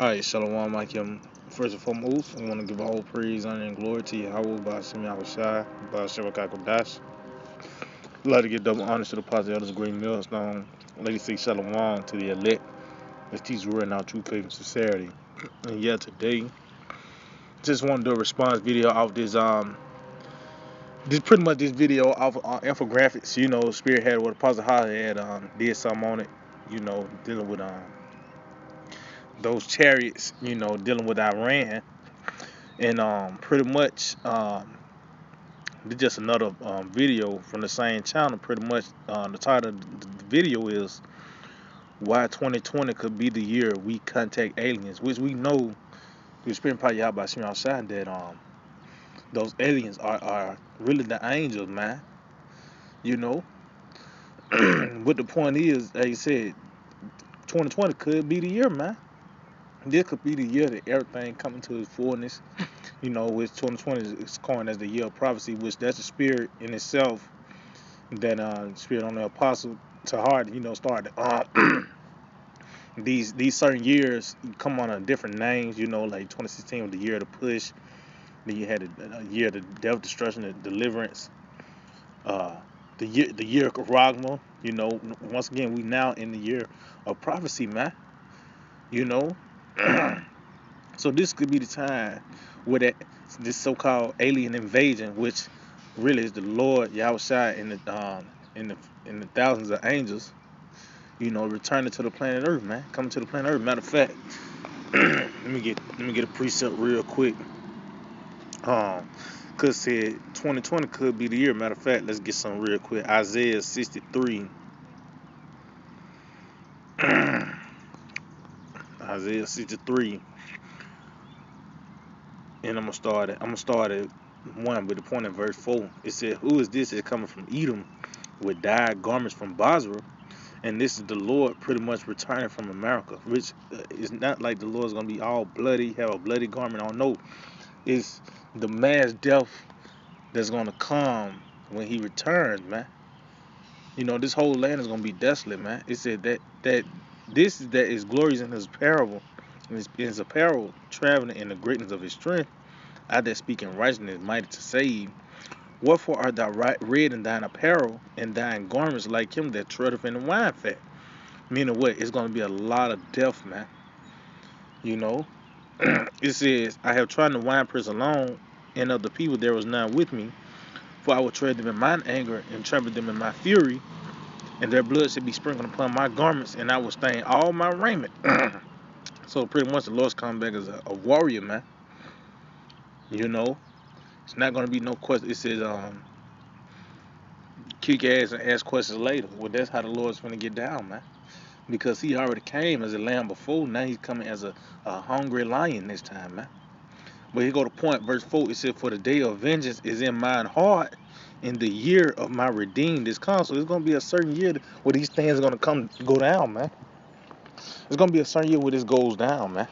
Alright, Shalom, Akim. First and foremost, I want to give all praise, honor, and glory to Yahweh, Ba'ashem Yahushai, Ba'ashem Kodash. I'd like to give double honors to the Prophet Elders, great millstone. Lady say Shalom to the elect. Let's teach the word in our true faith and sincerity. And yeah, today, just want to do a response video off this pretty much this video off infographics. Spearhead what Apostle Holly had did something on it. Dealing with those chariots. Dealing with Iran. And pretty much it's just another video from the same channel. Pretty much the title of the video is why 2020 could be the year we contact aliens, which we know through Spirit Power Yahweh Shemi outside that those aliens are really the angels, man. You know, but the point is, like you said, 2020 could be the year, man. This could be the year that everything coming to its fullness. Which 2020 is coined as the year of prophecy, which that's the spirit in itself that spirit on the apostle to heart, started these certain years come on a different names, like 2016 was the year of the push, then you had a year of the death, destruction, and deliverance, the year of Ragma, once again we now in the year of prophecy, man. you know so this could be the time where this so-called alien invasion, which really is the Lord Yahushua in the thousands of angels, returning to the planet Earth, man. Coming to the planet Earth. Matter of fact, let me get a precept real quick. Cause said 2020 could be the year. Matter of fact, let's get some real quick. Isaiah 63. Isaiah 63. And I'm gonna start at 1, but the point in verse 4. It said, "Who is this that coming from Edom with dyed garments from Basra?" And this is the Lord pretty much returning from America, which is not like the Lord's gonna be all bloody, have a bloody garment on. No, it's the mass death that's gonna come when He returns, man. This whole land is gonna be desolate, man. It said that this is that is glorious in His parable, in His apparel, traveling in the greatness of His strength. I that speak in righteousness, mighty to save. Wherefore art thou red in thine apparel, and thine garments like him that treadeth in the wine fat? Meaning what? It's going to be a lot of death, man. You know? It says, I have trodden the winepress alone, and of the people there was none with me. For I will tread them in mine anger, and trample them in my fury, and their blood shall be sprinkled upon my garments, and I will stain all my raiment. So pretty much the Lord's coming back as a warrior, man. It's not going to be no question. It says, kick ass and ask questions later. Well, that's how the Lord's going to get down, man. Because He already came as a lamb before. Now He's coming as a hungry lion this time, man. But here go to point, verse 4. It said, "For the day of vengeance is in mine heart, and the year of my redeemed is come." So it's going to be a certain year where these things are going to go down, man. It's going to be a certain year where this goes down, man.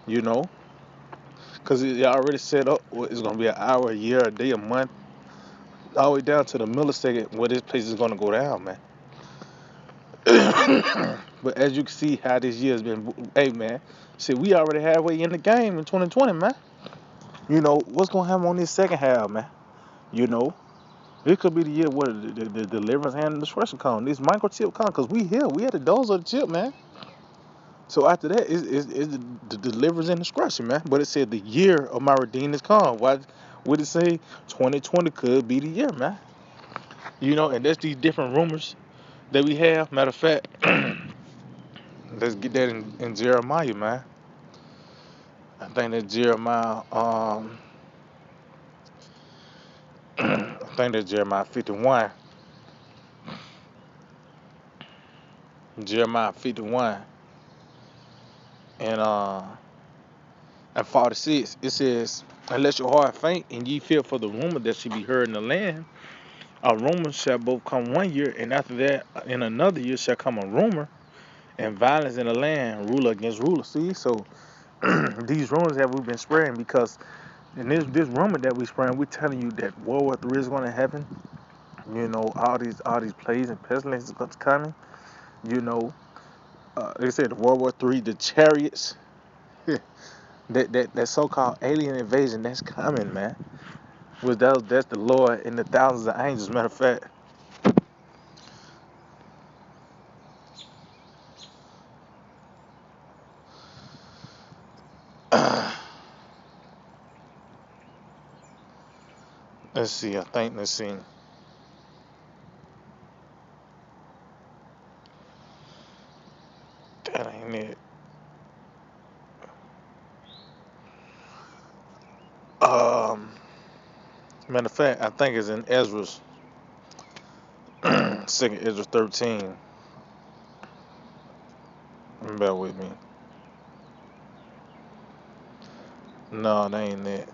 Because it already set up. It's going to be an hour, a year, a day, a month, all the way down to the millisecond where this place is going to go down, man. But as you can see how this year has been, hey man, see, we already halfway in the game in 2020, man. What's gonna happen on this second half, man? It could be the year where the deliverance and the destruction come. This microchip come, cause we here, we at the doors of the chip, man. So after that, it's the deliverance and destruction, man. But it said the year of my redeemed is come. Why would it say 2020 could be the year, man? And that's these different rumors that we have. Matter of fact, let's get that in Jeremiah, man. I think that's Jeremiah. I think that's Jeremiah 51. Jeremiah 51 and 46. It says, "Unless your heart faint and ye fear for the rumor that should be heard in the land, a rumor shall both come 1 year, and after that, in another year shall come a rumor, and violence in the land, ruler against ruler." See, so these rumors that we've been spreading, because in this rumor that we spreading, we're telling you that World War III is going to happen. All these plagues and pestilences coming. They said World War III, the chariots. that so-called alien invasion that's coming, man. That's the Lord and the thousands of angels. Matter of fact, let's see. I think let's see. That ain't it. Um, Matter of fact, I think it's in Ezra's second Ezra 13. Bear with me. No, that ain't it.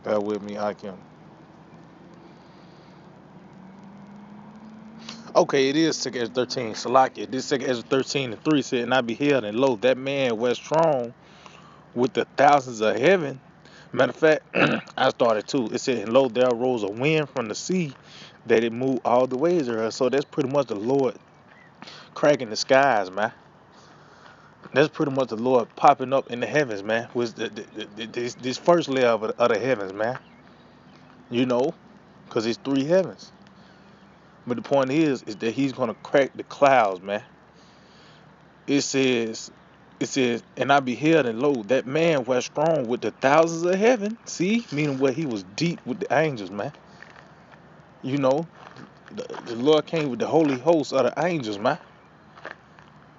Bear with me, I can. Okay, it is second Ezra 13. Salakia. This second Ezra 13 and 3 said, and I beheld, and lo, that man was strong with the thousands of heaven. Matter of fact, I started too. It said, and lo, there arose a wind from the sea that it moved all the ways of her. So that's pretty much the Lord cracking the skies, man. That's pretty much the Lord popping up in the heavens, man. Was this first layer of the heavens, man. You know, because it's three heavens. But the point is that He's gonna crack the clouds, man. It says, and I beheld, and lo, that man was strong with the thousands of heaven. See, meaning where he was deep with the angels, man. You know, the Lord came with the holy hosts of the angels, man.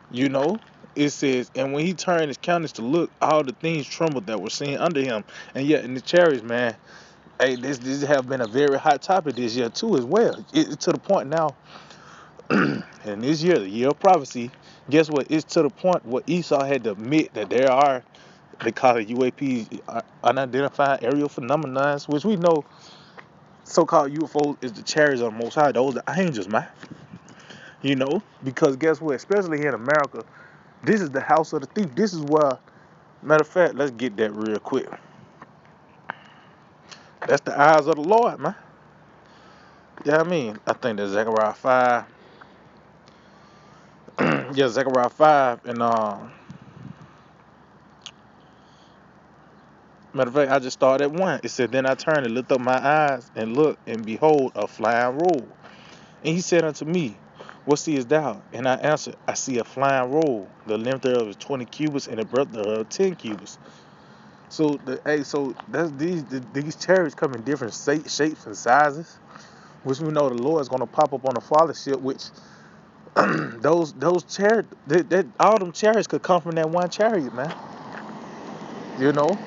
You know, it says, and when he turned his countenance to look, all the things trembled that were seen under him. And yet in the chariots, man, hey, this have been a very hot topic this year too, as well. It's to the point now, and this year, the year of prophecy, guess what? It's to the point where Esau had to admit that there are, they call it UAPs, unidentified aerial phenomena, which we know so-called UFOs is the chariots of the Most High. Those are angels, man. You know, because guess what? Especially here in America, this is the house of the thief. This is where, matter of fact, let's get that real quick. That's the eyes of the Lord, man. Yeah, I mean, I think that's Zechariah 5. Yeah, Zechariah 5. And, matter of fact, I just started at 1. It said, then I turned and looked up my eyes and looked, and behold, a flying roll. And he said unto me, what seest thou? And I answered, I see a flying roll. The length thereof is 20 cubits, and the breadth thereof 10 cubits. So that's these chariots come in different shapes and sizes, which we know the Lord is going to pop up on the Father ship. Which those chariots, that all them chariots could come from that one chariot, man. You know.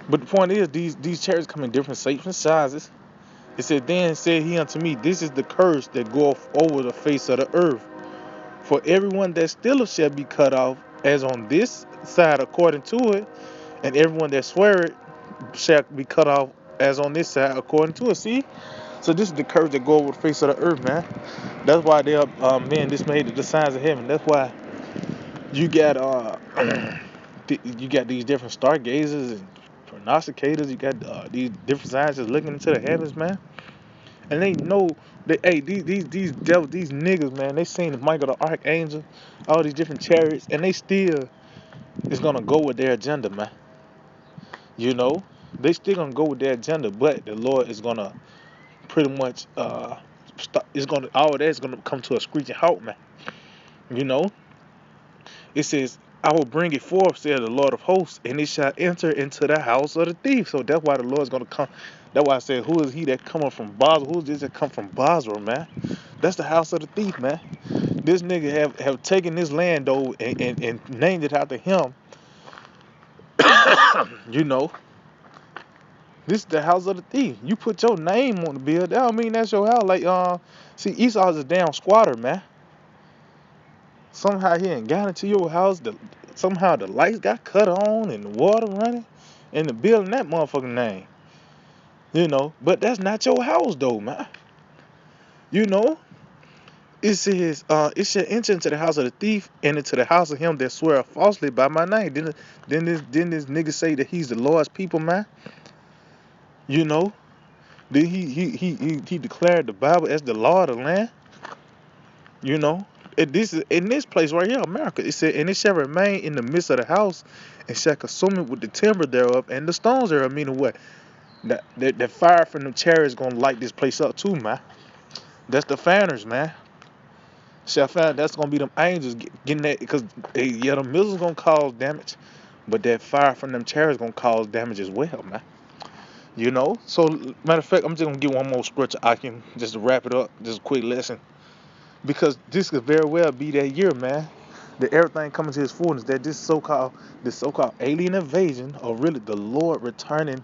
But the point is, these chariots come in different shapes and sizes. It said, then said he unto me, this is the curse that goeth over the face of the earth. For everyone that stealeth shall be cut off, as on this side according to it, and everyone that sweareth shall be cut off, as on this side according to it. See? So this is the curse that go over the face of the earth, man. That's why they are men dismayed at the signs of heaven. That's why you got you got these different stargazers and prognosticators. You got these different scientists looking into the heavens, man. And they know that, hey, these devils, these niggas, man, they seen Michael the Archangel, all these different chariots, and they still is gonna go with their agenda, man. You know, they still gonna go with their agenda, but the Lord is gonna pretty much it's gonna, all of that is gonna come to a screeching halt, man. You know, it says, I will bring it forth, said the Lord of hosts, and it shall enter into the house of the thief. So that's why the Lord's gonna come. That's why I said, who is he that coming from Basra? Who is this that come from Basra, man? That's the house of the thief, man. This nigga have taken this land though and named it after him. You know, this is the house of the thief. You put your name on the bill, that don't mean that's your house. Like see, Esau's a damn squatter, man. Somehow he ain't got into your house. Somehow the lights got cut on and the water running, and the bill in that motherfucking name. You know, but that's not your house though, man. You know, it says, it shall enter into the house of the thief and into the house of him that swear falsely by my name. Didn't this nigga say that he's the Lord's people, man? You know, Then he declared the Bible as the law of the land. You know, this is in this place right here, America. It said, and it shall remain in the midst of the house, and shall consume it with the timber thereof and the stones thereof. Meaning what? That fire from the chariots gonna light this place up too, man. That's the fanners, man. Shall find that's gonna be them angels getting that because yeah, the missiles gonna cause damage, but that fire from them chariots gonna cause damage as well, man. You know. So matter of fact, I'm just gonna get one more scripture I can just to wrap it up, just a quick lesson. Because this could very well be that year, man. That everything coming to his fullness. That this so-called alien invasion, or really the Lord returning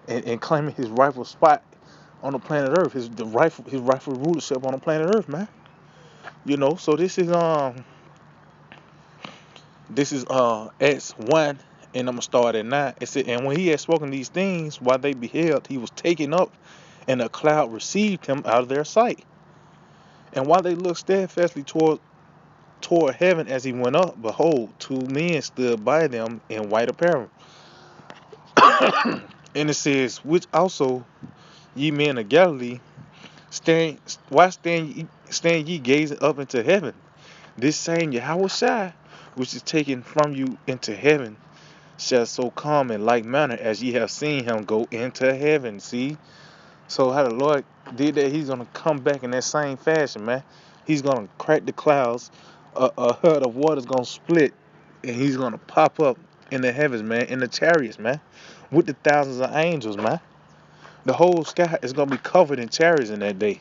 and claiming his rightful spot on the planet Earth, his rightful rulership on the planet Earth, man. You know, so this is Acts 1, and I'm gonna start at 9. It said, and when he had spoken these things, while they beheld, he was taken up, and a cloud received him out of their sight. And while they looked steadfastly toward heaven as he went up, behold, two men stood by them in white apparel. And it says, which also ye men of Galilee, why stand ye gazing up into heaven? This same Yahushua, which is taken from you into heaven, shall so come in like manner as ye have seen him go into heaven. See? So how the Lord did that, he's gonna come back in that same fashion, man. He's gonna crack the clouds, a herd of water's gonna split, and he's gonna pop up in the heavens, man, in the chariots, man, with the thousands of angels, man. The whole sky is gonna be covered in chariots in that day,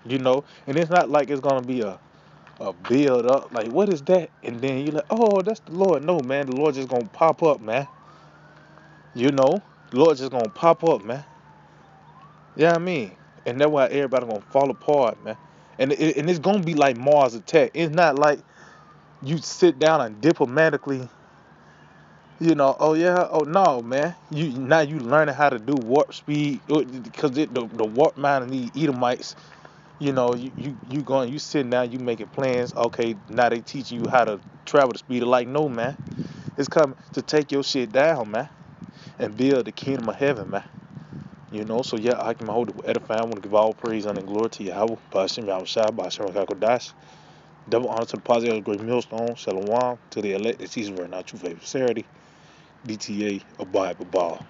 you know. And it's not like it's gonna be a build up, like what is that? And then you're like, oh, that's the Lord. No, man, the Lord just gonna pop up, man. You know, the Lord just gonna pop up, man. Yeah, I mean, and that's why everybody gonna fall apart, man. And it's gonna be like Mars attack. It's not like you sit down and diplomatically, oh yeah, oh no, man. You learning how to do warp speed because the warp mind of these Edomites. You sitting down, you making plans. Okay, now they teaching you how to travel the speed of light. No, man, it's coming to take your shit down, man, and build the kingdom of heaven, man. So yeah, I can hold it edifying. I want to give all praise and glory to Yahweh, Ba'ashem Yahushua, Ba'ashem Rakakodash. Double honor to the positive great millstone, Shalom, to the elect, it's easy right now, true faith, sincerity, DTA, abide, ball.